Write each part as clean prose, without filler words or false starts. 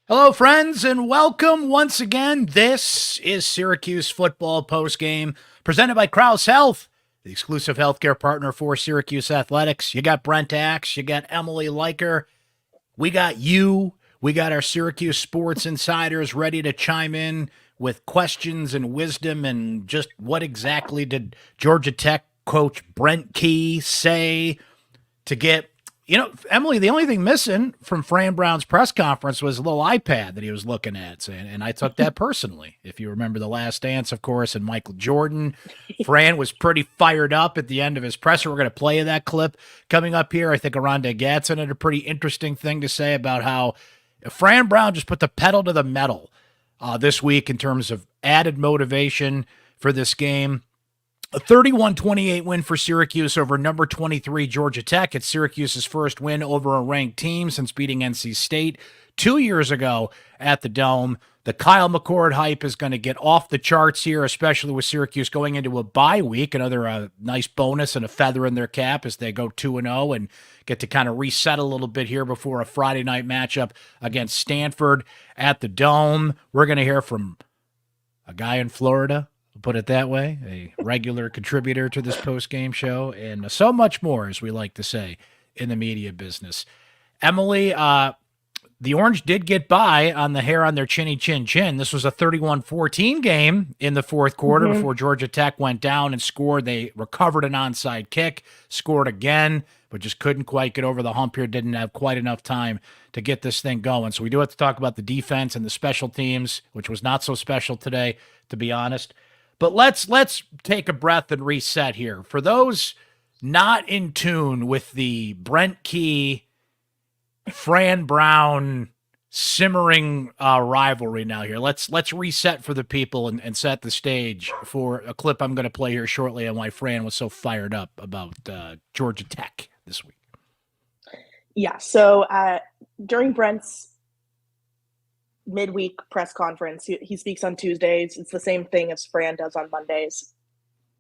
Hello, friends, and welcome once again. This is Syracuse Football Postgame, presented by Krause Health, the exclusive healthcare partner for Syracuse Athletics. You got Brent Axe, you got Emily Leiker, we got you, we got our Syracuse Sports Insiders ready to chime in with questions and wisdom and just what exactly did Georgia Tech coach Brent Key say to get. Emily, the only thing missing from Fran Brown's press conference was a little iPad that he was looking at. And I took that personally. If you remember The Last Dance, of course, and Michael Jordan, Fran was pretty fired up at the end of his presser. We're going to play that clip coming up here. I think Aranda Gatson had a pretty interesting thing to say about how Fran Brown just put the pedal to the metal this week in terms of added motivation for this game. A 31-28 win for Syracuse over number 23 Georgia Tech. It's Syracuse's first win over a ranked team since beating NC State 2 years ago at the Dome. The Kyle McCord hype is going to get off the charts here, especially with Syracuse going into a bye week. Another nice bonus and a feather in their cap as they go 2-0 and get to kind of reset a little bit here before a Friday night matchup against Stanford at the Dome. We're going to hear from a guy in Florida, put it that way, a regular contributor to this post-game show, and so much more, as we like to say, in the media business. Emily, the Orange did get by on the hair on their chinny chin. This was a 31-14 game in the fourth quarter before Georgia Tech went down and scored. They recovered an onside kick, scored again, but just couldn't quite get over the hump here, didn't have quite enough time to get this thing going. So we do have to talk about the defense and the special teams, which was not so special today, to be honest. But let's take a breath and reset here. For those not in tune with the Brent Key, Fran Brown simmering rivalry now here, let's reset for the people and set the stage for a clip I'm going to play here shortly on why Fran was so fired up about Georgia Tech this week. Yeah, so during Brent's midweek press conference, he speaks on Tuesdays. It's the same thing as Fran does on Mondays.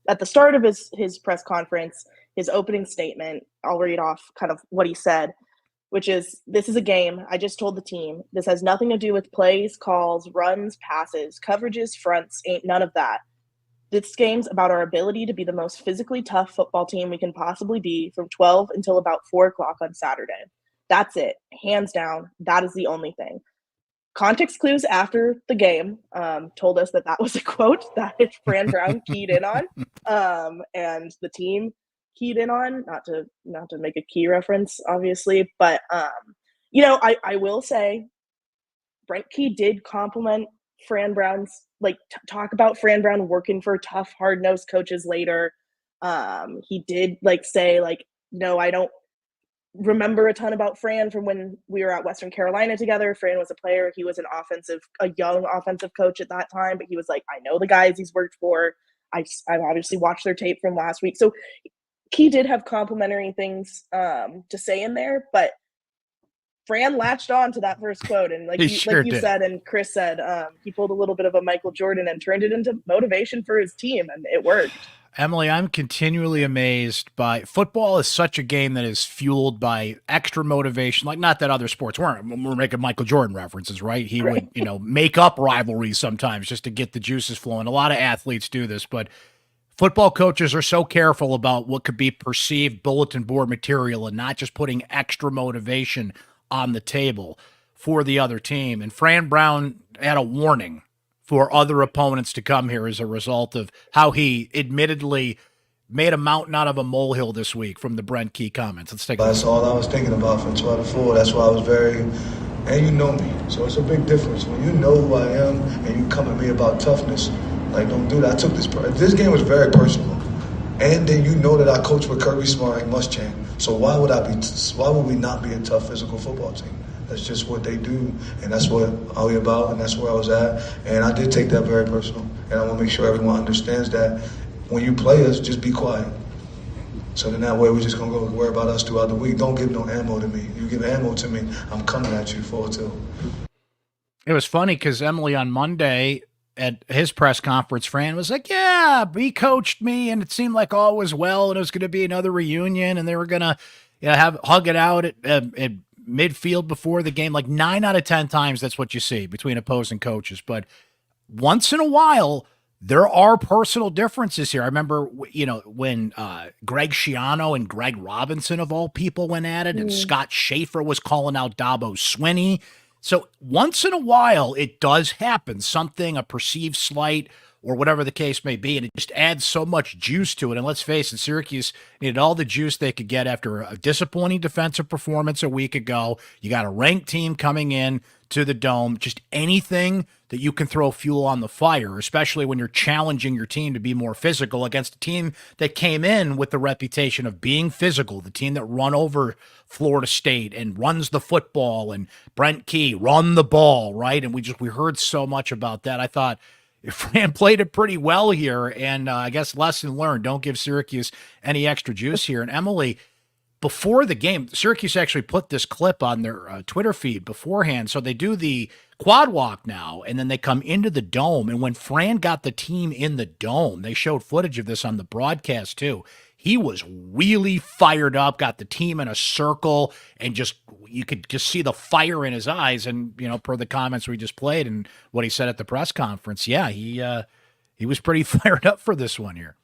At the start of his press conference, his opening statement, I'll read off kind of what he said, which is, "This is a game. I just told the team. This has nothing to do with plays, calls, runs, passes, coverages, fronts, ain't none of that. This game's about our ability to be the most physically tough football team we can possibly be from 12 until about 4 o'clock on Saturday. That's it. Hands down. That is the only thing." Context clues after the game told us that was a quote that Fran Brown keyed in on, and the team keyed in on. Not to make a key reference, obviously, but I will say, Brent Key did compliment Fran Brown's talk about Fran Brown working for tough, hard-nosed coaches later. He did say no, I don't remember a ton about Fran from when we were at Western Carolina together. Fran was a player. He was a young offensive coach at that time, but he was like, I know the guys he's worked for. I've obviously watched their tape from last week. So he did have complimentary things to say in there, but Fran latched on to that first quote. And like you said, and Chris said, he pulled a little bit of a Michael Jordan and turned it into motivation for his team, and it worked. Emily, I'm continually amazed by football is such a game that is fueled by extra motivation. Like, not that other sports weren't. We're making Michael Jordan references, right? He would, make up rivalries sometimes just to get the juices flowing. A lot of athletes do this, but football coaches are so careful about what could be perceived bulletin board material and not just putting extra motivation on the table for the other team. And Fran Brown had a warning for other opponents to come here as a result of how he admittedly made a mountain out of a molehill this week from the Brent Key comments. Let's take a look. That's all I was thinking about from 12 to 4. That's why I was and you know me. So it's a big difference. When you know who I am and you come at me about toughness, don't do that. I took this game was very personal. And then you know that I coach with Kirby Smart and Muschamp. So why would we not be a tough physical football team? That's just what they do, and that's what I'm about, and that's where I was at. And I did take that very personal, and I want to make sure everyone understands that when you play us, just be quiet. So then that way we're just going to go worry about us throughout the week. Don't give no ammo to me. You give ammo to me, I'm coming at you full tilt. It was funny because Emily on Monday at his press conference, Fran was like, yeah, he coached me, and it seemed like all was well, and it was going to be another reunion, and they were going to hug it out at midfield before the game. Like 9 out of 10 times, that's what you see between opposing coaches. But once in a while, there are personal differences here. I remember, when Greg Schiano and Greg Robinson, of all people, went at it, and Scott Schaefer was calling out Dabo Swinney. So once in a while, it does happen, something, a perceived slight or whatever the case may be, and it just adds so much juice to it. And let's face it, Syracuse needed all the juice they could get after a disappointing defensive performance a week ago. You got a ranked team coming in to the Dome, just anything that you can throw fuel on the fire, especially when you're challenging your team to be more physical against a team that came in with the reputation of being physical, the team that run over Florida State and runs the football, and Brent Key run the ball, right? And we heard so much about that. I thought Fran played it pretty well here, and I guess lesson learned, don't give Syracuse any extra juice here. And Emily, before the game, Syracuse actually put this clip on their Twitter feed beforehand. So they do the quad walk now, and then they come into the Dome. And when Fran got the team in the Dome, they showed footage of this on the broadcast too. He was really fired up, got the team in a circle, and you could just see the fire in his eyes. And, per the comments we just played and what he said at the press conference, yeah, he was pretty fired up for this one here.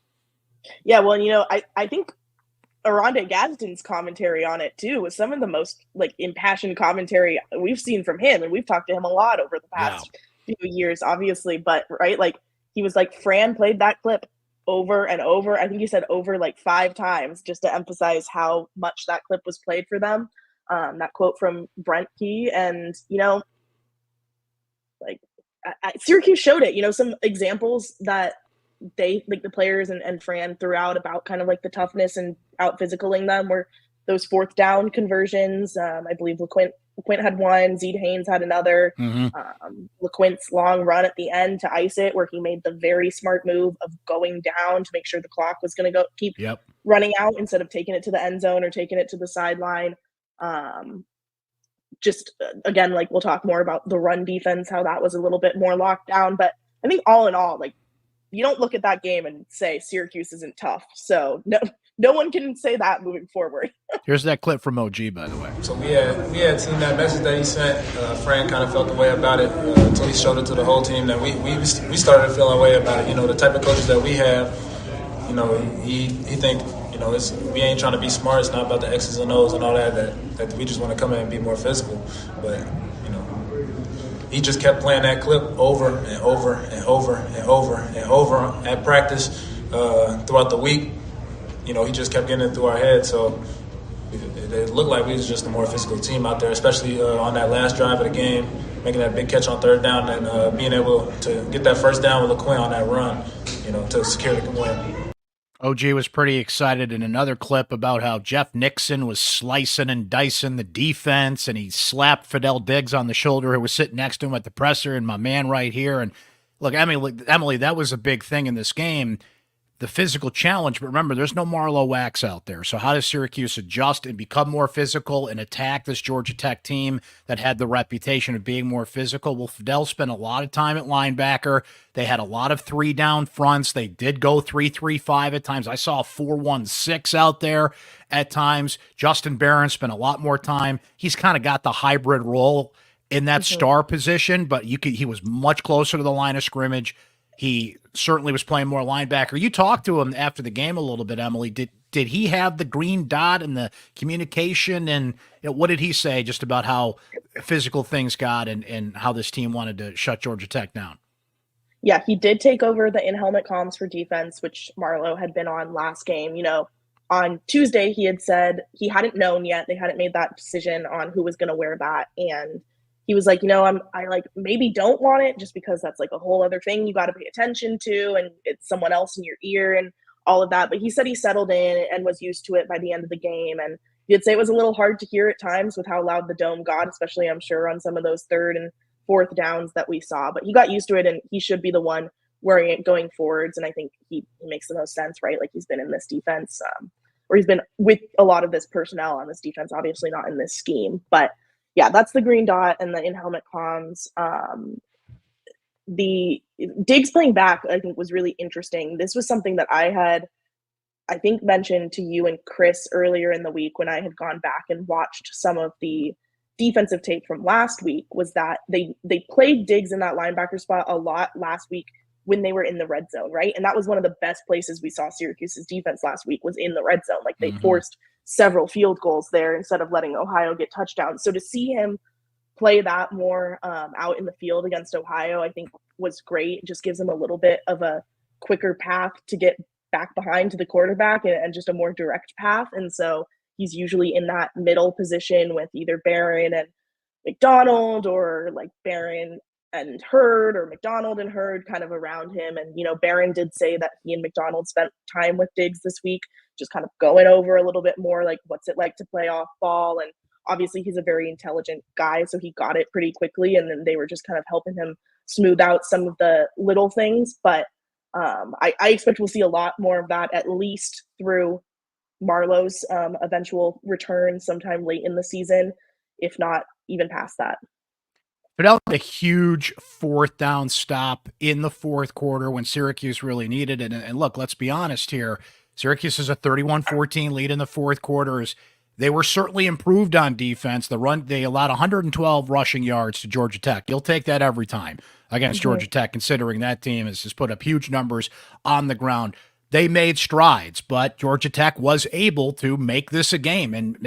Yeah, well, I think Aronde Gadsden's commentary on it too was some of the most impassioned commentary we've seen from him, and we've talked to him a lot over the past few years, obviously. But he was like, Fran played that clip over and over. I think he said over 5 times, just to emphasize how much that clip was played for them. That quote from Brent Key, and Syracuse showed it. Some examples that they the players and Fran threw out about kind of the toughness and out physicaling them were those 4th down conversions. I believe LeQuint had one, Zede Haynes had another. LeQuint's long run at the end to ice it, where he made the very smart move of going down to make sure the clock was going to keep running out instead of taking it to the end zone or taking it to the sideline. Again, we'll talk more about the run defense, how that was a little bit more locked down. But I think all in all, you don't look at that game and say Syracuse isn't tough. So no one can say that moving forward. Here's that clip from OG, by the way. So we had seen that message that he sent. Fran kind of felt the way about it until he showed it to the whole team. That we started feeling a way about it. The type of coaches that we have. He think we ain't trying to be smart. It's not about the X's and O's and all that. That we just want to come in and be more physical. But he just kept playing that clip over and over and over and over and over at practice throughout the week. He just kept getting it through our head. So it looked like we was just a more physical team out there, especially on that last drive of the game, making that big catch on 3rd down and being able to get that 1st down with LeQuint on that run, to secure the win. OG was pretty excited in another clip about how Jeff Nixon was slicing and dicing the defense, and he slapped Fidel Diggs on the shoulder, who was sitting next to him at the presser, and my man right here. And look, Emily, that was a big thing in this game, the physical challenge. But remember, there's no Marlowe Wax out there. So how does Syracuse adjust and become more physical and attack this Georgia Tech team that had the reputation of being more physical? Well, Fidel spent a lot of time at linebacker. They had a lot of 3 down fronts. They did go 3-3-5 at times. I saw a 4-1-6 out there at times. Justin Barron spent a lot more time. He's kind of got the hybrid role in that star position, but he was much closer to the line of scrimmage. He certainly was playing more linebacker. You talked to him after the game a little bit, Emily. Did he have the green dot and the communication? And what did he say just about how physical things got and how this team wanted to shut Georgia Tech down? Yeah, he did take over the in-helmet comms for defense, which Marlowe had been on last game. On Tuesday, he had said he hadn't known yet. They hadn't made that decision on who was going to wear that. And he was like, I maybe don't want it just because that's a whole other thing you got to pay attention to, and it's someone else in your ear and all of that. But he said he settled in and was used to it by the end of the game. And he'd say it was a little hard to hear at times with how loud the Dome got, especially I'm sure on some of those 3rd and 4th downs that we saw. But he got used to it, and he should be the one wearing it going forwards. And I think he makes the most sense, right? He's been in this defense, or he's been with a lot of this personnel on this defense, obviously not in this scheme. But yeah, that's the green dot and the in-helmet comms. The Diggs playing back, I think, was really interesting. This was something that I had, I think, mentioned to you and Chris earlier in the week when I had gone back and watched some of the defensive tape from last week was that they played Diggs in that linebacker spot a lot last week when they were in the red zone, right? And that was one of the best places we saw Syracuse's defense last week was in the red zone. Like they forced several field goals there instead of letting Ohio get touchdowns. So to see him play that more out in the field against Ohio, I think was great. It just gives him a little bit of a quicker path to get back behind to the quarterback and just a more direct path. And so he's usually in that middle position with either Barron and McDonald, or like Barron and Hurd, or McDonald and Hurd kind of around him. And, Barron did say that he and McDonald spent time with Diggs this week, just kind of going over a little bit more, like what's it like to play off ball. And obviously he's a very intelligent guy, so he got it pretty quickly. And then they were just kind of helping him smooth out some of the little things. But I expect we'll see a lot more of that, at least through Marlowe's eventual return sometime late in the season, if not even past that. Fidel had a huge fourth down stop in the fourth quarter when Syracuse really needed it. And look, let's be honest here. Syracuse is a 31-14 lead in the fourth quarters. They were certainly improved on defense. They allowed 112 rushing yards to Georgia Tech. You'll take that every time against Georgia Tech, considering that team has put up huge numbers on the ground. They made strides, but Georgia Tech was able to make this a game. And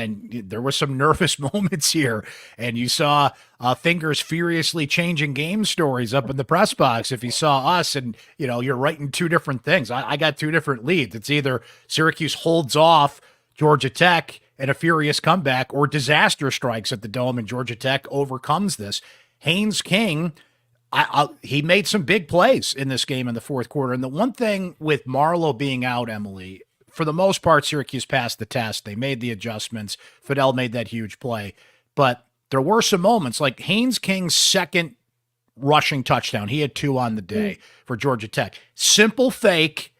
there were some nervous moments here. And you saw fingers furiously changing game stories up in the press box. If you saw us and, you're writing two different things. I got two different leads. It's either Syracuse holds off Georgia Tech and a furious comeback, or disaster strikes at the Dome and Georgia Tech overcomes this. Haynes King, he made some big plays in this game in the fourth quarter. And the one thing with Marlowe being out, Emily, for the most part, Syracuse passed the test. They made the adjustments. Fidel made that huge play. But there were some moments, like Haynes King's second rushing touchdown. He had 2 on the day for Georgia Tech. Simple fake,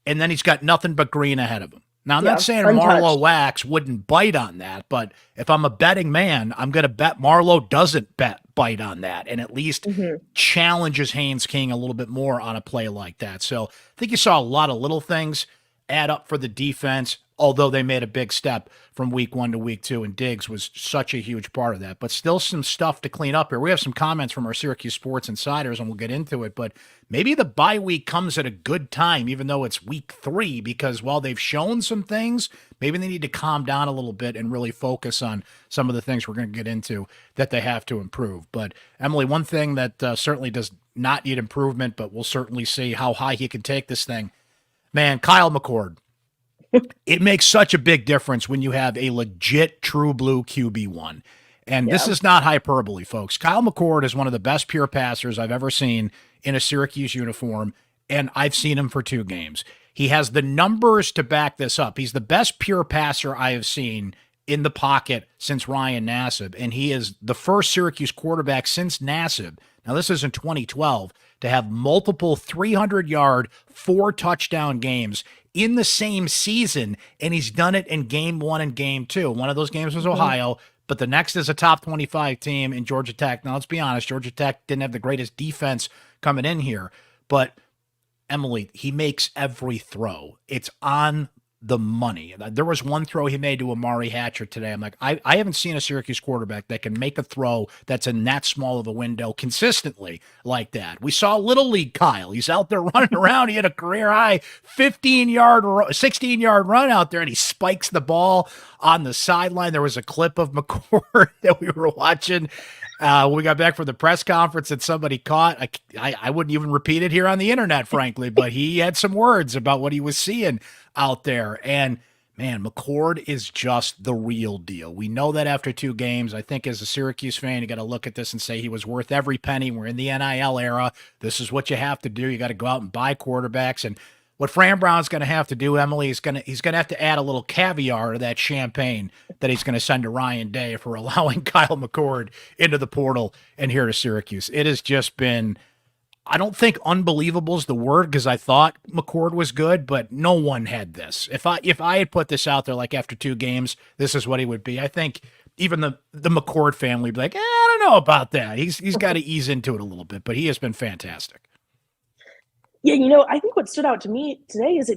and then he's got nothing but green ahead of him. Now, I'm not saying Marlowe Wax wouldn't bite on that, but if I'm a betting man, I'm going to bet Marlowe doesn't bite on that and at least challenges Haynes King a little bit more on a play like that. So I think you saw a lot of little things add up for the defense, although they made a big step from week 1 to week 2, and Diggs was such a huge part of that. But still some stuff to clean up here. We have some comments from our Syracuse Sports Insiders, and we'll get into it. But maybe the bye week comes at a good time, even though it's week 3, because while they've shown some things, maybe they need to calm down a little bit and really focus on some of the things we're going to get into that they have to improve. But, Emily, one thing that certainly does not need improvement, but we'll certainly see how high he can take this thing. Man, Kyle McCord. It makes such a big difference when you have a legit true blue QB1. And this is not hyperbole, folks. Kyle McCord is one of the best pure passers I've ever seen in a Syracuse uniform, and I've seen him for 2 games. He has the numbers to back this up. He's the best pure passer I have seen in the pocket since Ryan Nassib, and he is the first Syracuse quarterback since Nassib. Now, this is in 2012, to have multiple 300-yard, 4-touchdown games in the same season, and he's done it in game 1 and game 2. One of those games was Ohio, but the next is a top 25 team in Georgia Tech. Now, let's be honest, Georgia Tech didn't have the greatest defense coming in here, but Emily, he makes every throw. It's on the money. There was one throw he made to Amari Hatcher today. I'm like, I haven't seen a Syracuse quarterback that can make a throw that's in that small of a window consistently like that. We saw Little League Kyle. He's out there running around. He had a career high 16-yard run out there, and he spikes the ball on the sideline. There was a clip of McCord that we were watching when we got back from the press conference that somebody caught. I wouldn't even repeat it here on the internet, frankly, but he had some words about what he was seeing out there. And man, McCord is just the real deal. We know that after 2 games. I think as a Syracuse fan, you got to look at this and say he was worth every penny. We're in the NIL era. This is what you have to do. You got to go out and buy quarterbacks. And what Fran Brown's going to have to do, Emily, he's going to have to add a little caviar to that champagne that he's going to send to Ryan Day for allowing Kyle McCord into the portal and here to Syracuse. It has just been, I don't think unbelievable is the word, because I thought McCord was good, but no one had this. If I had put this out there like after 2 games, this is what he would be. I think even the McCord family would be like, I don't know about that. He's got to ease into it a little bit, but he has been fantastic. Yeah, I think what stood out to me today is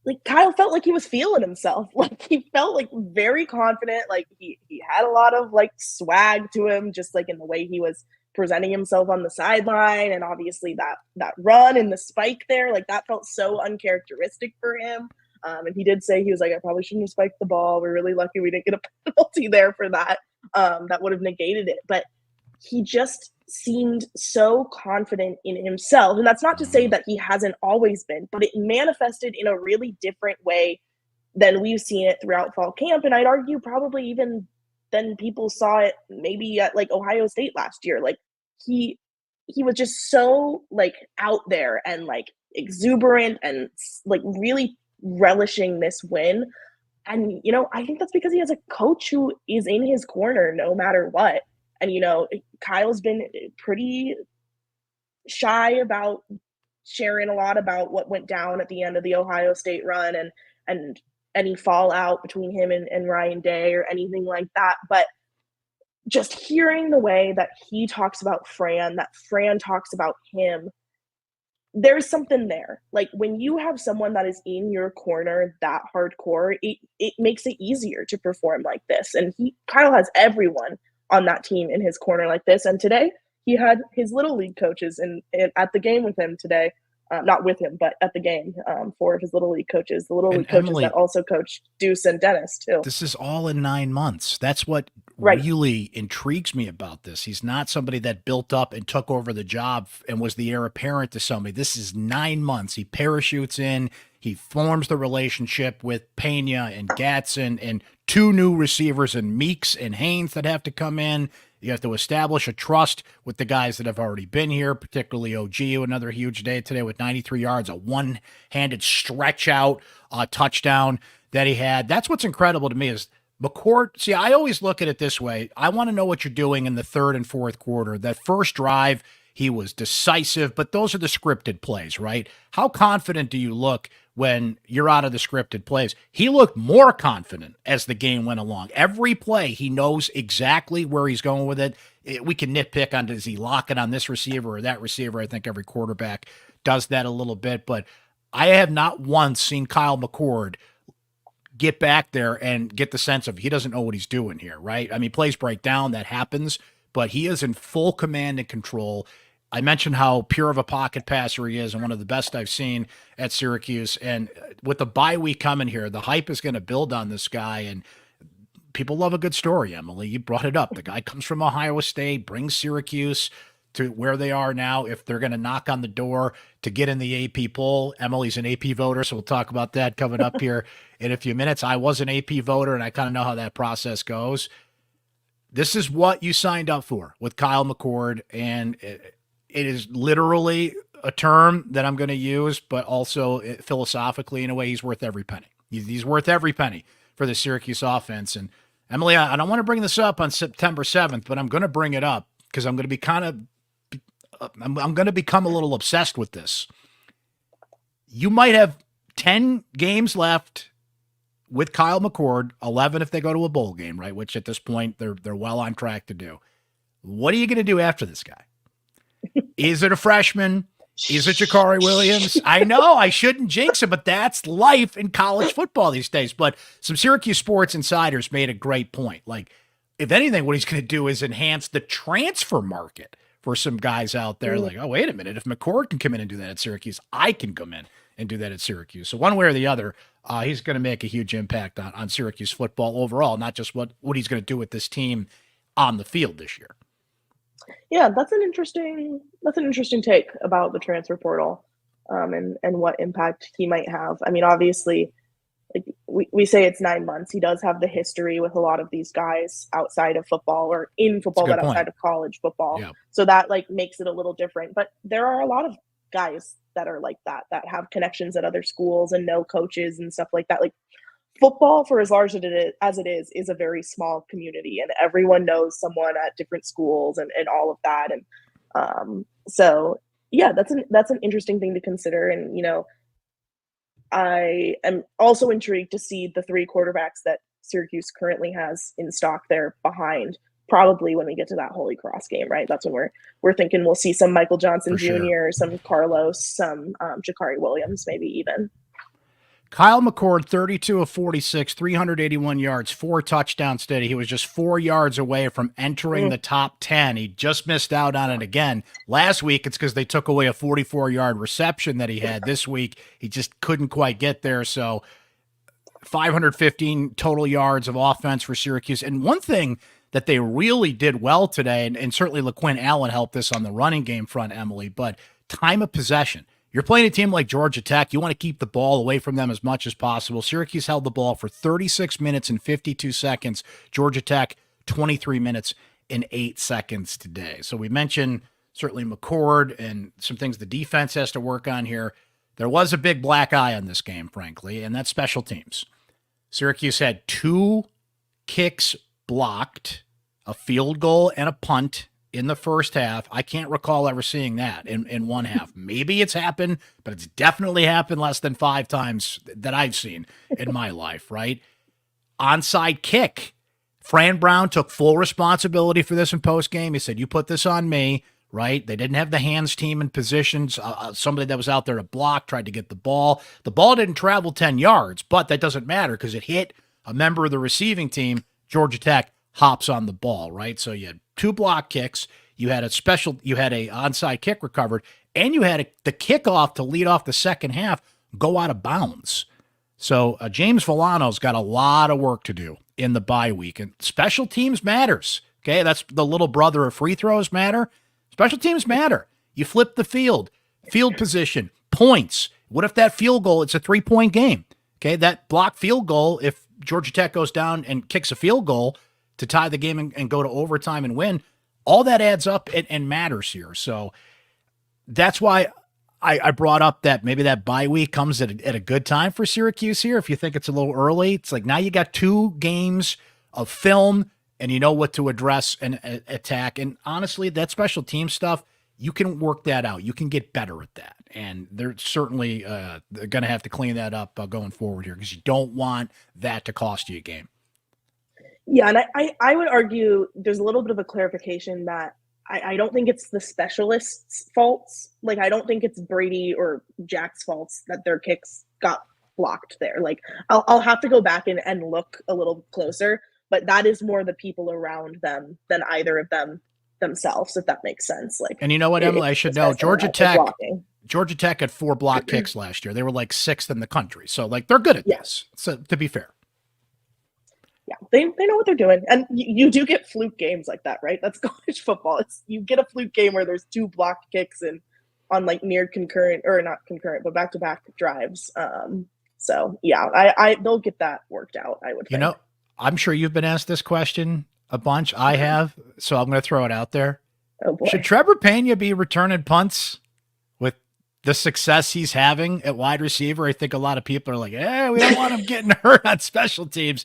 like Kyle felt like he was feeling himself. Like he felt like very confident. Like he had a lot of like swag to him, just like in the way he was presenting himself on the sideline. And obviously that run and the spike there, like that felt so uncharacteristic for him. And he did say, he was like, I probably shouldn't have spiked the ball. We're really lucky we didn't get a penalty there for that. That would have negated it. But he just seemed so confident in himself. And that's not to say that he hasn't always been, but it manifested in a really different way than we've seen it throughout fall camp. And I'd argue probably even than people saw it maybe at like Ohio State last year. Like he was just so like out there and like exuberant and like really relishing this win. And, you know, I think that's because he has a coach who is in his corner no matter what. And, you know, Kyle's been pretty shy about sharing a lot about what went down at the end of the Ohio State run and any fallout between him and Ryan Day or anything like that. But just hearing the way that he talks about Fran, that Fran talks about him, there's something there. Like when you have someone that is in your corner that hardcore, it makes it easier to perform like this. And Kyle has everyone on that team in his corner like this. And today he had his little league coaches at the game with him today. Not with him, but at the game, four of his little league coaches, the little league coaches Emily, that also coached Deuce and Dennis too. This is all in 9 months. That's what really intrigues me about this. He's not somebody that built up and took over the job and was the heir apparent to somebody. This is 9 months. He parachutes in. He forms the relationship with Pena and Gatson and 2 new receivers and Meeks and Haynes that have to come in. You have to establish a trust with the guys that have already been here, particularly OG, another huge day today with 93 yards, a one-handed stretch out touchdown that he had. That's what's incredible to me is McCord. See, I always look at it this way. I want to know what you're doing in the third and fourth quarter. That first drive, he was decisive, but those are the scripted plays, right? How confident do you look when you're out of the scripted plays? He looked more confident as the game went along. Every play, he knows exactly where he's going with it. We can nitpick on, does he lock it on this receiver or that receiver? I think every quarterback does that a little bit, but I have not once seen Kyle McCord get back there and get the sense of he doesn't know what he's doing here, right? I mean, plays break down, that happens, but he is in full command and control. I mentioned how pure of a pocket passer he is and one of the best I've seen at Syracuse. And with the bye week coming here, the hype is going to build on this guy. And people love a good story, Emily. You brought it up. The guy comes from Ohio State, brings Syracuse to where they are now. If they're going to knock on the door to get in the AP poll, Emily's an AP voter, so we'll talk about that coming up here in a few minutes. I was an AP voter, and I kind of know how that process goes. This is what you signed up for with Kyle McCord, and it is literally a term that I'm going to use, but also philosophically in a way, he's worth every penny. He's worth every penny for the Syracuse offense. And Emily, I don't want to bring this up on September 7th, but I'm going to bring it up because I'm going to be I'm going to become a little obsessed with this. You might have 10 games left with Kyle McCord, 11 if they go to a bowl game, right? Which at this point they're well on track to do. What are you going to do after this guy? Is it a freshman? Is it Jakari Williams? I know I shouldn't jinx it, but that's life in college football these days. But some Syracuse Sports Insiders made a great point. Like, if anything, what he's going to do is enhance the transfer market for some guys out there. Like, oh, wait a minute. If McCord can come in and do that at Syracuse, I can come in and do that at Syracuse. So one way or the other, he's going to make a huge impact on Syracuse football overall, not just what he's going to do with this team on the field this year. Yeah, that's an interesting take about the transfer portal, and what impact he might have. I mean, obviously, like we say it's 9 months. He does have the history with a lot of these guys outside of football or in football, but outside of college football. Yeah. So that like makes it a little different. But there are a lot of guys that are like that have connections at other schools and know coaches and stuff like that. Like football, for as large as it is a very small community, and everyone knows someone at different schools and all of that. And so yeah, that's an interesting thing to consider. And you know, I am also intrigued to see the 3 quarterbacks that Syracuse currently has in stock there behind. Probably when we get to that Holy Cross game, right? That's when we're thinking we'll see some Michael Johnson Jr., some Carlos, some Jakari Williams, maybe even. Kyle McCord, 32 of 46, 381 yards, 4 touchdowns today. He was just 4 yards away from entering the top 10. He just missed out on it again. Last week, it's because they took away a 44-yard reception that he had. This week, he just couldn't quite get there. So 515 total yards of offense for Syracuse. And one thing that they really did well today, and certainly LaQuinn Allen helped this on the running game front, Emily, but time of possession. You're playing a team like Georgia Tech. You want to keep the ball away from them as much as possible. Syracuse held the ball for 36 minutes and 52 seconds. Georgia Tech, 23 minutes and 8 seconds today. So we mentioned certainly McCord and some things the defense has to work on here. There was a big black eye on this game, frankly, and that's special teams. Syracuse had 2 kicks blocked, a field goal and a punt in the first half. I can't recall ever seeing that in one half. Maybe it's happened, but it's definitely happened less than 5 times that I've seen in my life, right? Onside kick. Fran Brown took full responsibility for this in postgame. He said, you put this on me, right? They didn't have the hands team in positions. Somebody that was out there to block tried to get the ball. The ball didn't travel 10 yards, but that doesn't matter because it hit a member of the receiving team. Georgia Tech hops on the ball, right? So you had 2 block kicks, you had a onside kick recovered, and you had the kickoff to lead off the second half go out of bounds. So James Villano's got a lot of work to do in the bye week, and special teams matters. Okay, that's the little brother of free throws matter. Special teams matter. You flip the field position, points. What if that field goal, it's a 3-point game? Okay, that block field goal, if Georgia Tech goes down and kicks a field goal to tie the game and go to overtime and win, all that adds up and matters here. So that's why I brought up that maybe that bye week comes at a good time for Syracuse here. If you think it's a little early, it's like now you got 2 games of film and you know what to address and attack. And honestly, that special team stuff, you can work that out. You can get better at that. And they're certainly going to have to clean that up going forward here because you don't want that to cost you a game. Yeah, and I would argue there's a little bit of a clarification that I don't think it's the specialists' faults. Like, I don't think it's Brady or Jack's faults that their kicks got blocked there. Like, I'll have to go back and look a little closer, but that is more the people around them than either of them themselves, if that makes sense. Like, and you know what, Emily, I should know, Georgia Tech had 4 block kicks last year. They were like 6th in the country. So, like, they're good at this, so, to be fair. Yeah, they know what they're doing. And you do get fluke games like that, right? That's college football. You get a fluke game where there's 2 block kicks and on like near concurrent, or not concurrent, but back-to-back drives. So, yeah, they'll get that worked out, I would think. You know, I'm sure you've been asked this question a bunch. I have, so I'm going to throw it out there. Oh, boy. Should Trevor Pena be returning punts with the success he's having at wide receiver? I think a lot of people are like, we don't want him getting hurt on special teams.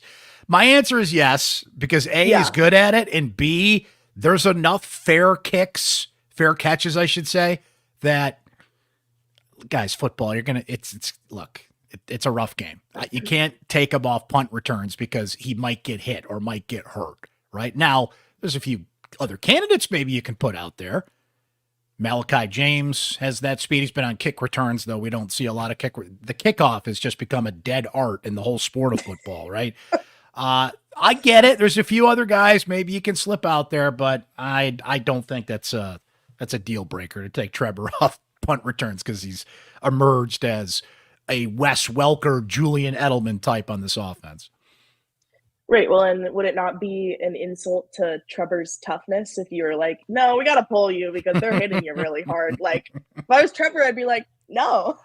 My answer is yes, because A, he's good at it, and B, there's enough fair catches, I should say, that, guys, football, it's a rough game. You can't take him off punt returns because he might get hit or might get hurt, right? Now, there's a few other candidates maybe you can put out there. Malachi James has that speed. He's been on kick returns, though we don't see a lot of the kickoff has just become a dead art in the whole sport of football, right? I get it. There's a few other guys maybe you can slip out there, but I don't think that's a deal breaker to take Trevor off punt returns because he's emerged as a Wes Welker, Julian Edelman type on this offense. Right. Well, and would it not be an insult to Trevor's toughness if you were like, no, we got to pull you because they're hitting you really hard? Like, if I was Trevor, I'd be like, no.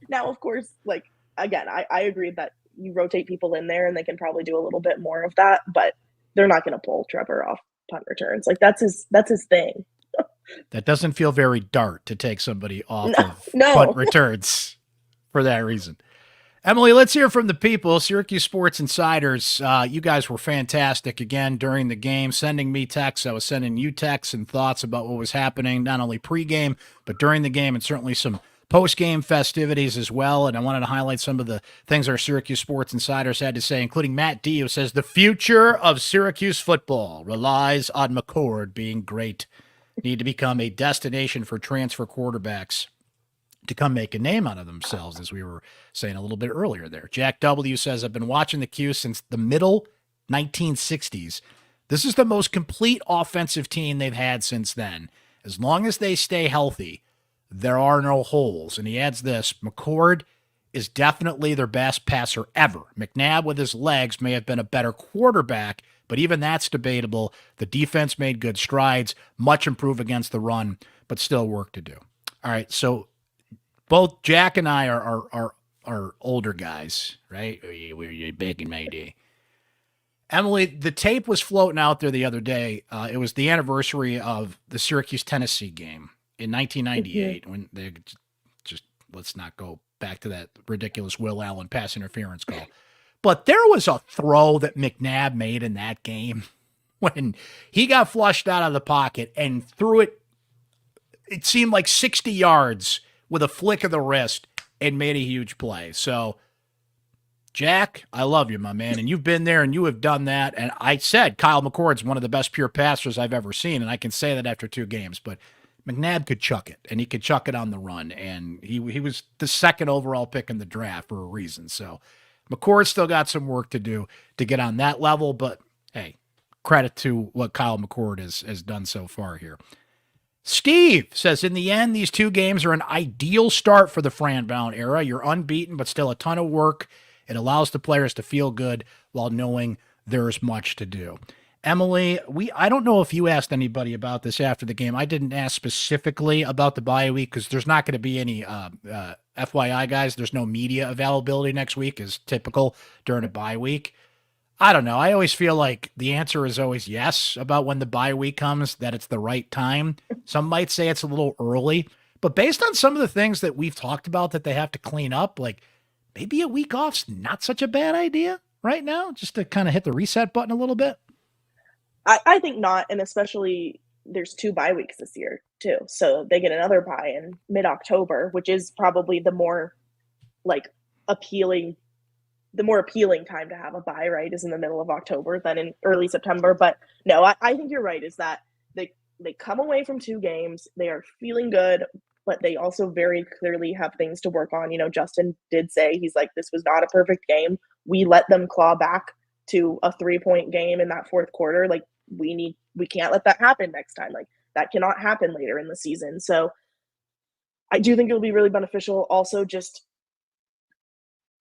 Now, of course, like, again, I agree that you rotate people in there and they can probably do a little bit more of that, but they're not going to pull Trevor off punt returns. Like, that's his thing. That doesn't feel very Dart to take somebody off of punt returns for that reason. Emily, let's hear from the people. Syracuse Sports Insiders, you guys were fantastic again during the game, sending me texts. I was sending you texts and thoughts about what was happening, not only pregame, but during the game, and certainly some post-game festivities as well. And I wanted to highlight some of the things our Syracuse Sports Insiders had to say, including Matt D, who says, the future of Syracuse football relies on McCord being great. Need to become a destination for transfer quarterbacks. to come make a name out of themselves, as we were saying a little bit earlier there. Jack W. says, I've been watching the Q since the middle 1960s. This is the most complete offensive team they've had since then. As long as they stay healthy, there are no holes. And he adds this, McCord is definitely their best passer ever. McNabb with his legs may have been a better quarterback, but even that's debatable. The defense made good strides, much improved against the run, but still work to do. All right, so both Jack and I are older guys, right? We're back in my day. Emily, the tape was floating out there the other day. It was the anniversary of the Syracuse-Tennessee game in 1998 when they just, let's not go back to that ridiculous Will Allen pass interference call. But there was a throw that McNabb made in that game when he got flushed out of the pocket and threw it, it seemed like 60 yards with a flick of the wrist and made a huge play. So, Jack, I love you, my man, and you've been there and you have done that. And I said Kyle McCord's one of the best pure passers I've ever seen, and I can say that after 2 games. But McNabb could chuck it, and he could chuck it on the run, and he was the second overall pick in the draft for a reason. So McCord's still got some work to do to get on that level, but hey, credit to what Kyle McCord has done so far here. Steve says, in the end, these 2 games are an ideal start for the Fran Brown era. You're unbeaten, but still a ton of work. It allows the players to feel good while knowing there's much to do. Emily, I don't know if you asked anybody about this after the game. I didn't ask specifically about the bye week because there's not going to be any FYI, guys. There's no media availability next week as typical during a bye week. I don't know. I always feel like the answer is always yes about when the bye week comes, that it's the right time. Some might say it's a little early, but based on some of the things that we've talked about that they have to clean up, like maybe a week off's not such a bad idea right now, just to kind of hit the reset button a little bit. I think not, and especially there's 2 bye weeks this year too, so they get another bye in mid-October, which is probably the more appealing time to have a bye, right, is in the middle of October than in early September. But no, I think you're right, is that they come away from 2 games, they are feeling good, but they also very clearly have things to work on. Justin did say, he's like, this was not a perfect game. We let them claw back to a 3-point game in that 4th quarter. Like, we can't let that happen next time. Like, that cannot happen later in the season. So I do think it'll be really beneficial. Also, just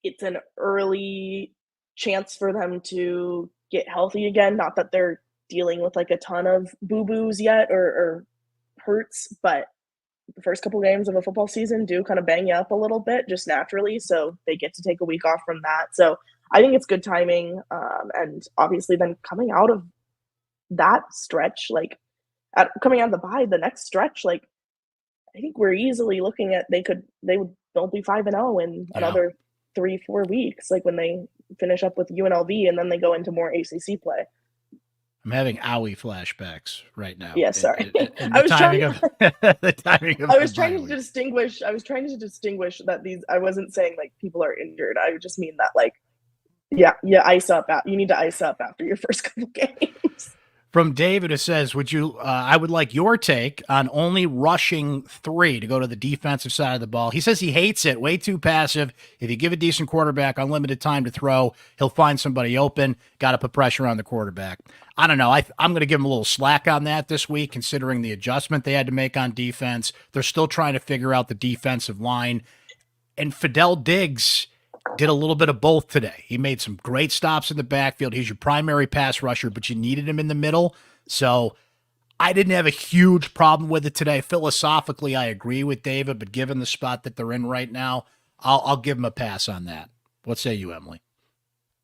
it's an early chance for them to get healthy again. Not that they're dealing with like a ton of boo-boos yet or hurts, but the first couple games of a football season do kind of bang you up a little bit just naturally. So they get to take a week off from that. So I think it's good timing. And obviously then coming out of that stretch, coming out of the bye, the next stretch, I think we're easily looking at they'll be 5-0 in another 3-4 weeks, when they finish up with UNLV and then they go into more ACC play. I'm having owie flashbacks right now. Yeah, sorry. I was trying to distinguish that I wasn't saying people are injured. I just mean that you ice up. You need to ice up after your first couple games. From David, it says, I would like your take on only rushing 3 to go to the defensive side of the ball. He says he hates it, way too passive. If you give a decent quarterback unlimited time to throw, he'll find somebody open. Got to put pressure on the quarterback. I don't know. I'm going to give him a little slack on that this week, considering the adjustment they had to make on defense. They're still trying to figure out the defensive line. And Fidel Diggs did a little bit of both today. He made some great stops in the backfield. He's your primary pass rusher, but you needed him in the middle. So I didn't have a huge problem with it today. Philosophically, I agree with David, but given the spot that they're in right now, I'll give him a pass on that. What say you, Emily?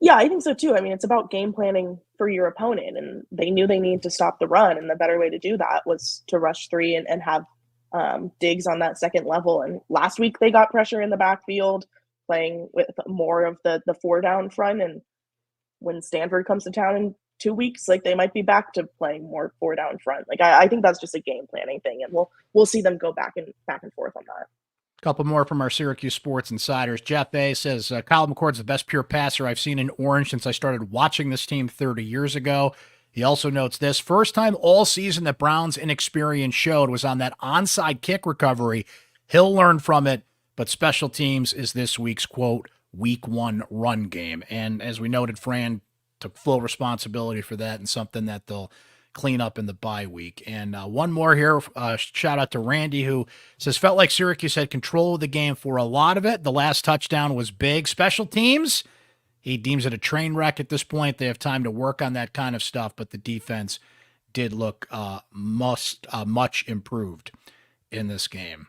Yeah, I think so too. I mean, it's about game planning for your opponent, and they knew they needed to stop the run, and the better way to do that was to rush 3 and have Diggs on that second level. And last week they got pressure in the backfield, playing with more of the 4-down front. And when Stanford comes to town in 2 weeks, they might be back to playing more 4-down front. I think that's just a game planning thing, and we'll see them go back and forth on that. A couple more from our Syracuse Sports Insiders. Jeff A. says, Kyle McCord's the best pure passer I've seen in orange since I started watching this team 30 years ago. He also notes this: first time all season that Brown's inexperience showed was on that onside kick recovery. He'll learn from it. but special teams is this week's, quote, week 1 run game. And as we noted, Fran took full responsibility for that and something that they'll clean up in the bye week. And one more here, shout out to Randy, who says, felt like Syracuse had control of the game for a lot of it. The last touchdown was big. Special teams, he deems it a train wreck at this point. They have time to work on that kind of stuff, but the defense did look much improved in this game.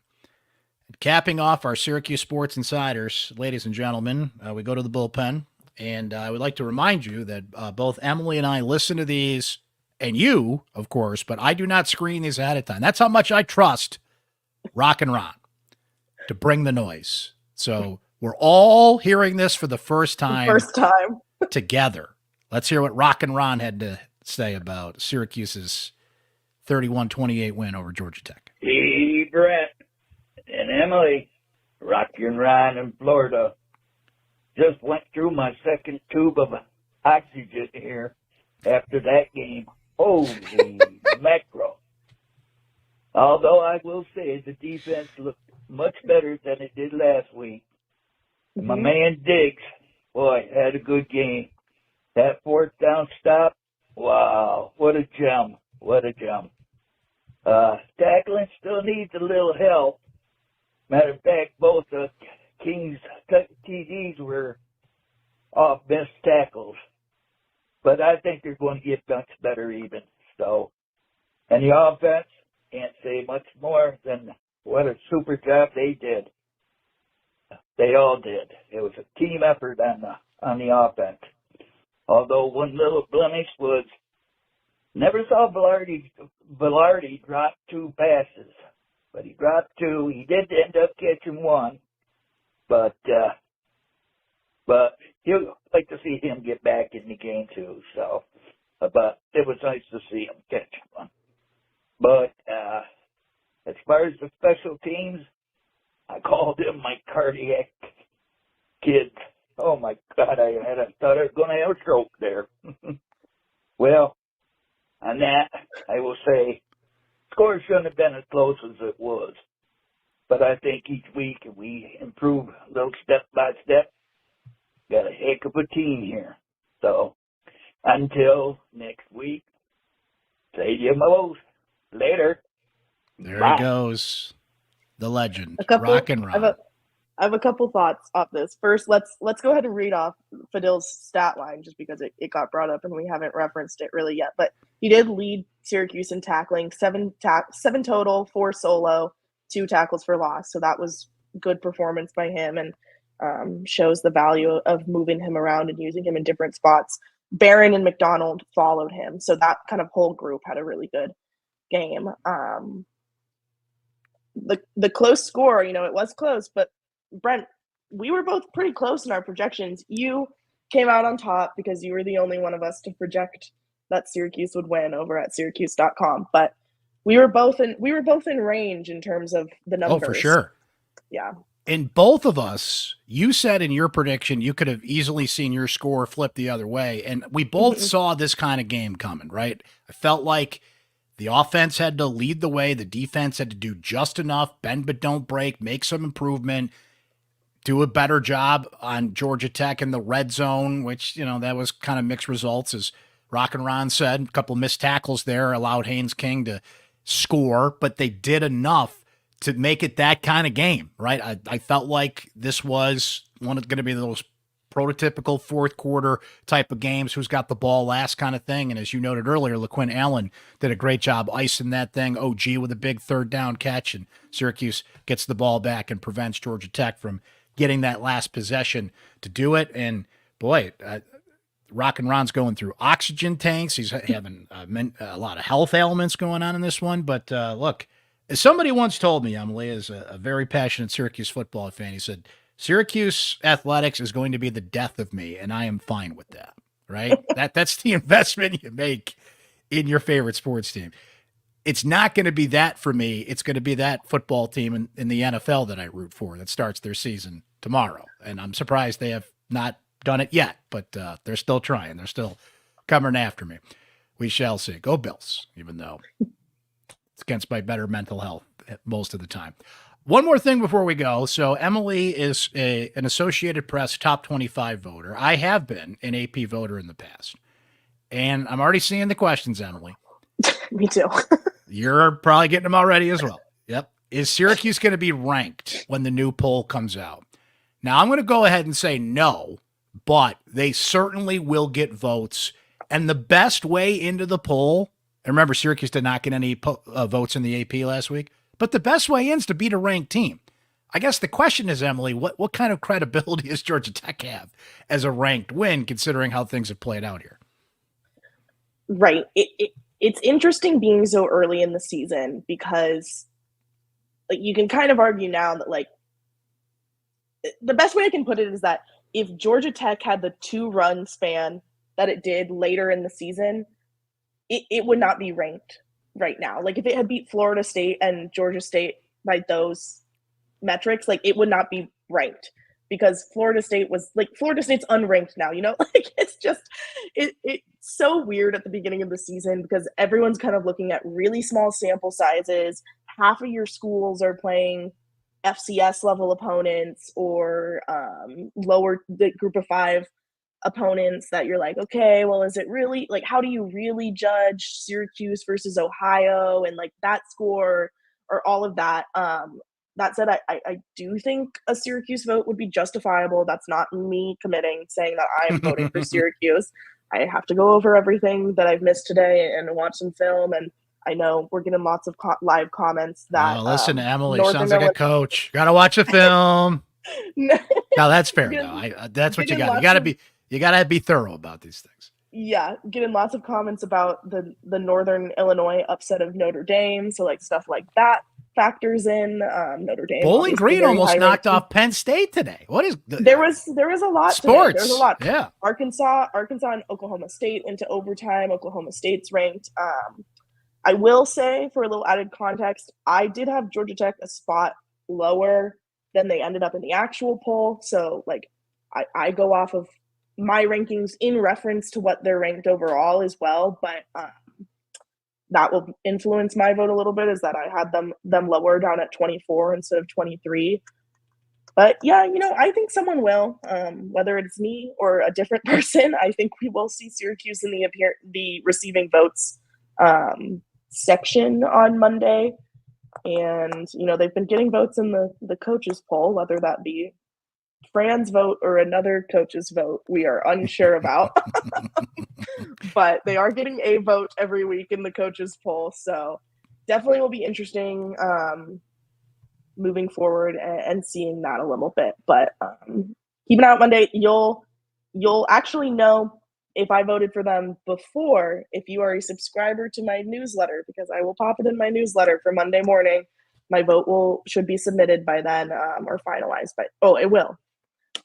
Capping off our Syracuse Sports Insiders, ladies and gentlemen, we go to the bullpen, and I would like to remind you that both Emily and I listen to these, and you, of course, but I do not screen these ahead of time. That's how much I trust Rock and Ron to bring the noise. So we're all hearing this for the first time. Together. Let's hear what Rock and Ron had to say about Syracuse's 31-28 win over Georgia Tech. Hey, Brent and Emily, Rocky and Ryan in Florida. Just went through my second tube of oxygen here after that game. Holy macro. Although I will say the defense looked much better than it did last week. My man Diggs, boy, had a good game. That fourth down stop, wow, what a gem. What a gem. Tackling still needs a little help. Matter of fact, both King's TDs were off missed tackles. But I think they're going to get much better even. So, and the offense, can't say much more than what a super job they did. They all did. It was a team effort on the offense. Although one little blemish was, never saw Velarde drop 2 passes. But he dropped 2. He did end up catching 1. But you'd like to see him get back in the game too. So, but it was nice to see him catch 1. But as far as the special teams, I called them my cardiac kids. Oh my God, I thought I was going to have a stroke there. Well, on that, I will say, score shouldn't have been as close as it was. But I think each week we improve a little step by step. Got a heck of a team here. So, until next week, say you most. Later. There Bye. he goes. The legend. Rock and Ron. I have a couple thoughts off this. First, let's go ahead and read off Fadil's stat line just because it got brought up and we haven't referenced it really yet. But he did lead Syracuse in tackling, 7 total, 4 solo, 2 tackles for loss. So that was good performance by him and shows the value of moving him around and using him in different spots. Barron and McDonald followed him. So that kind of whole group had a really good game. The close score, it was close, but Brent, we were both pretty close in our projections. You came out on top because you were the only one of us to project that Syracuse would win over at syracuse.com. But we were both in range in terms of the numbers. Oh, for sure. Yeah. In both of us, you said in your prediction you could have easily seen your score flip the other way. And we both saw this kind of game coming, right? I felt like the offense had to lead the way. The defense had to do just enough, bend but don't break, make some improvement, do a better job on Georgia Tech in the red zone, which, that was kind of mixed results, as Rock and Ron said. A couple missed tackles there allowed Haynes King to score, but they did enough to make it that kind of game, right? I felt like this was going to be those prototypical fourth quarter type of games, who's got the ball last kind of thing. And as you noted earlier, LaQuinn Allen did a great job icing that thing. OG with a big third down catch, and Syracuse gets the ball back and prevents Georgia Tech from getting that last possession to do it. And boy, Rock and Ron's going through oxygen tanks. He's having a lot of health ailments going on in this one. But look, as somebody once told me, Emily, is a very passionate Syracuse football fan, he said, Syracuse athletics is going to be the death of me, and I am fine with that, right? That's the investment you make in your favorite sports team. It's not going to be that for me. It's going to be that football team in the NFL that I root for that starts their season tomorrow. And I'm surprised they have not done it yet, but they're still trying. They're still coming after me. We shall see. Go Bills, even though it's against my better mental health most of the time. One more thing before we go. So Emily is an Associated Press top 25 voter. I have been an AP voter in the past. And I'm already seeing the questions, Emily. Me too. You're probably getting them already as well. Yep. Is Syracuse going to be ranked when the new poll comes out? Now, I'm going to go ahead and say no, but they certainly will get votes. And the best way into the poll, and remember, Syracuse did not get any votes in the AP last week, but the best way in is to beat a ranked team. I guess the question is, Emily, what kind of credibility does Georgia Tech have as a ranked win, considering how things have played out here? Right. It's interesting being so early in the season because, like, you can kind of argue now that, like, the best way I can put it is that if Georgia Tech had the 2-run span that it did later in the season, it would not be ranked right now. Like, if it had beat Florida State and Georgia State by those metrics, like, it would not be ranked because Florida State's unranked now, you know? Like, it's just it's so weird at the beginning of the season because everyone's kind of looking at really small sample sizes. Half of your schools are playing FCS level opponents or lower, the group of 5 opponents that you're like, okay, well, is it really, like, how do you really judge Syracuse versus Ohio and, like, that score or all of that? That said, I do think a Syracuse vote would be justifiable. That's not me committing, saying that I'm voting for Syracuse. I have to go over everything that I've missed today and watch some film. And I know we're getting lots of live comments that. Listen, Emily, sounds like a coach. Got to watch a film. No, that's fair though. That's what you got. You got to be thorough about these things. Yeah, getting lots of comments about the Northern Illinois upset of Notre Dame. So, like, stuff like that factors in. Notre Dame. Bowling Green almost knocked off Penn State today. What is there was a lot. Sports. Today. There was a lot. Yeah. Arkansas and Oklahoma State went to overtime. Oklahoma State's ranked. I will say, for a little added context, I did have Georgia Tech a spot lower than they ended up in the actual poll. So, like, I go off of my rankings in reference to what they're ranked overall as well. But that will influence my vote a little bit, is that I had them lower down at 24 instead of 23. But yeah, you know, I think someone will, whether it's me or a different person. I think we will see Syracuse in the receiving votes section on Monday. And, you know, they've been getting votes in the coaches poll, whether that be Fran's vote or another coach's vote, we are unsure about. But they are getting a vote every week in the coaches poll. So definitely will be interesting moving forward and seeing that a little bit. But keep an eye out Monday. You'll actually know if I voted for them before, if you are a subscriber to my newsletter, because I will pop it in my newsletter for Monday morning. My vote should be submitted by then or finalized. It will.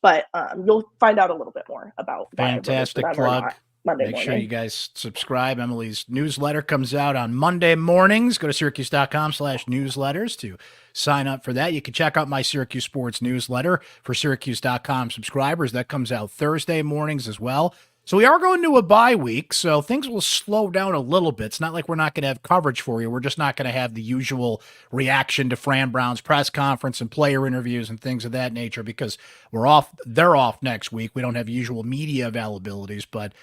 But you'll find out a little bit more about fantastic plug. Make sure you guys subscribe. Emily's newsletter comes out on Monday mornings. Go to syracuse.com/newsletters to sign up for that. You can check out my Syracuse Sports newsletter for syracuse.com subscribers. That comes out Thursday mornings as well. So we are going to a bye week, so things will slow down a little bit. It's not like we're not going to have coverage for you. We're just not going to have the usual reaction to Fran Brown's press conference and player interviews and things of that nature because we're off. They're off next week. We don't have usual media availabilities, but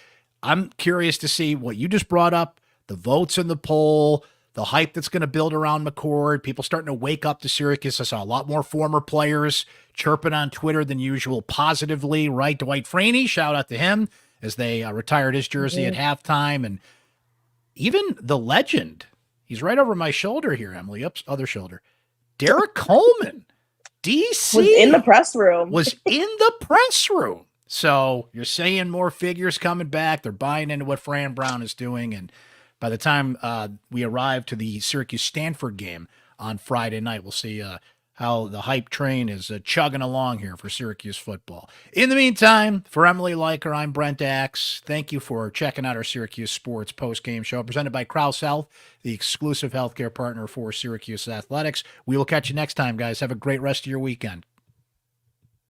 I'm curious to see what you just brought up, the votes in the poll, the hype that's going to build around McCord, people starting to wake up to Syracuse. I saw a lot more former players chirping on Twitter than usual positively, right? Dwight Freeney, shout out to him, as they retired his jersey at halftime. And even the legend, he's right over my shoulder here, Emily, other shoulder, Derek Coleman, DC. Was in the press room. So you're seeing more figures coming back. They're buying into what Fran Brown is doing. And by the time we arrive to the Syracuse-Stanford game on Friday night, we'll see how the hype train is chugging along here for Syracuse football. In the meantime, for Emily Leiker, I'm Brent Axe. Thank you for checking out our Syracuse Sports post-game show presented by Krause Health, the exclusive healthcare partner for Syracuse Athletics. We will catch you next time, guys. Have a great rest of your weekend.